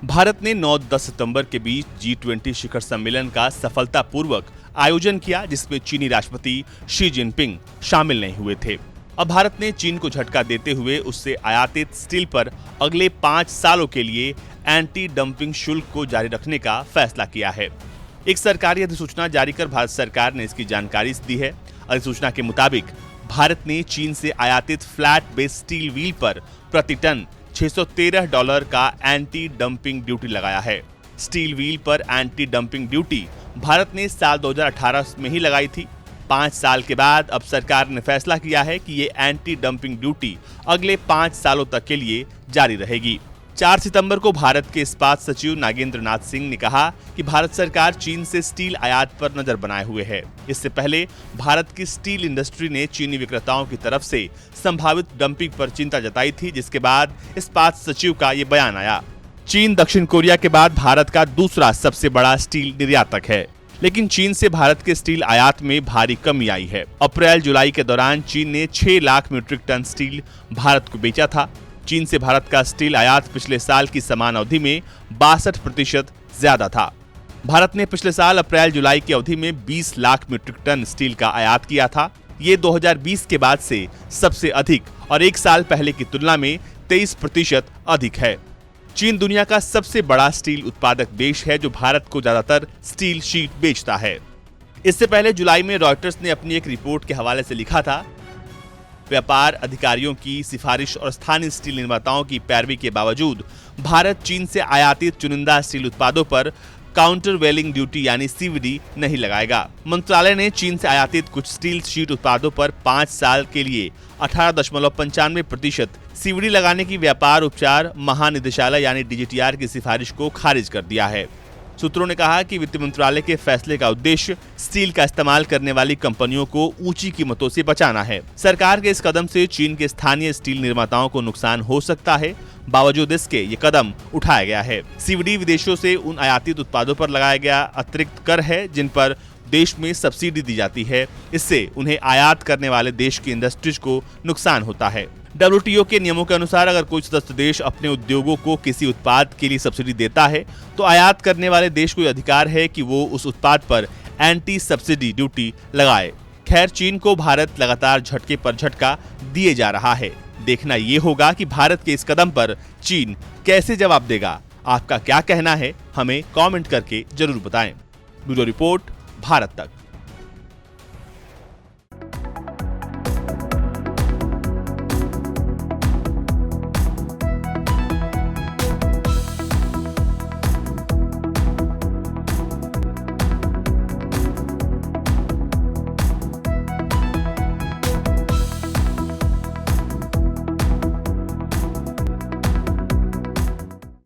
भारत ने 9-10 सितंबर के बीच G20 शिखर सम्मेलन का सफलतापूर्वक आयोजन किया, जिसमें चीनी राष्ट्रपति शी जिनपिंग शामिल नहीं हुए थे। अब भारत ने चीन को झटका देते हुए उससे आयातित स्टील पर अगले 5 सालों के लिए एंटी डंपिंग शुल्क को जारी रखने का फैसला किया है। एक सरकारी अधिसूचना जारी कर भारत सरकार ने इसकी जानकारी दी है। अधिसूचना के मुताबिक भारत ने चीन से आयातित फ्लैट बेस स्टील व्हील पर प्रति टन $613 का एंटी डंपिंग ड्यूटी लगाया है। स्टील व्हील पर एंटी डंपिंग ड्यूटी भारत ने साल 2018 में ही लगाई थी। 5 साल के बाद अब सरकार ने फैसला किया है कि ये एंटी डंपिंग ड्यूटी अगले 5 सालों तक के लिए जारी रहेगी। 4 सितंबर को भारत के इस्पात सचिव नागेंद्र नाथ सिंह ने कहा कि भारत सरकार चीन से स्टील आयात पर नजर बनाए हुए है। इससे पहले भारत की स्टील इंडस्ट्री ने चीनी विक्रेताओं की तरफ से संभावित डंपिंग पर चिंता जताई थी, जिसके बाद इस्पात सचिव का ये बयान आया। चीन दक्षिण कोरिया के बाद भारत का दूसरा सबसे बड़ा स्टील निर्यातक है, लेकिन चीन से भारत के स्टील आयात में भारी कमी आई है। अप्रैल-जुलाई के दौरान चीन ने 6 lakh metric ton steel Bharat को बेचा था। चीन से भारत का स्टील आयात पिछले साल की समान अवधि में 62% ज्यादा था। भारत ने पिछले साल अप्रैल-जुलाई की अवधि में 20 लाख मीट्रिक टन स्टील का आयात किया था। ये 2020 के बाद से सबसे अधिक और एक साल पहले की तुलना में 23% अधिक है। चीन दुनिया का सबसे बड़ा स्टील उत्पादक देश है, जो भारत को ज्यादातर स्टील शीट बेचता है। इससे पहले जुलाई में रॉयटर्स ने अपनी एक रिपोर्ट के हवाले से लिखा था, व्यापार अधिकारियों की सिफारिश और स्थानीय स्टील निर्माताओं की पैरवी के बावजूद भारत चीन से आयातित चुनिंदा स्टील उत्पादों पर काउंटर वेलिंग ड्यूटी यानी CVD नहीं लगाएगा। मंत्रालय ने चीन से आयातित कुछ स्टील शीट उत्पादों पर 5 साल के लिए 18.95% CVD लगाने की व्यापार उपचार महानिदेशालय यानी DGTR की सिफारिश को खारिज कर दिया है। सूत्रों ने कहा कि वित्त मंत्रालय के फैसले का उद्देश्य स्टील का इस्तेमाल करने वाली कंपनियों को ऊंची कीमतों से बचाना है। सरकार के इस कदम से चीन के स्थानीय स्टील निर्माताओं को नुकसान हो सकता है। बावजूद इसके ये कदम उठाया गया है। CVD विदेशों से उन आयातित उत्पादों पर लगाया गया अतिरिक्त कर है जिन पर देश में सब्सिडी दी जाती है। इससे उन्हें आयात करने वाले देश की इंडस्ट्रीज को नुकसान होता है। WTO के नियमों के अनुसार अगर कोई सदस्य देश अपने उद्योगों को किसी उत्पाद के लिए सब्सिडी देता है, तो आयात करने वाले देश को अधिकार है कि वो उस उत्पाद पर एंटी सब्सिडी ड्यूटी लगाए। खैर, चीन को भारत लगातार झटके पर झटका दिए जा रहा है। देखना ये होगा कि भारत के इस कदम पर चीन कैसे जवाब देगा। आपका क्या कहना है, हमें कमेंट करके जरूर बताएं। ब्यूरो रिपोर्ट, भारत तक।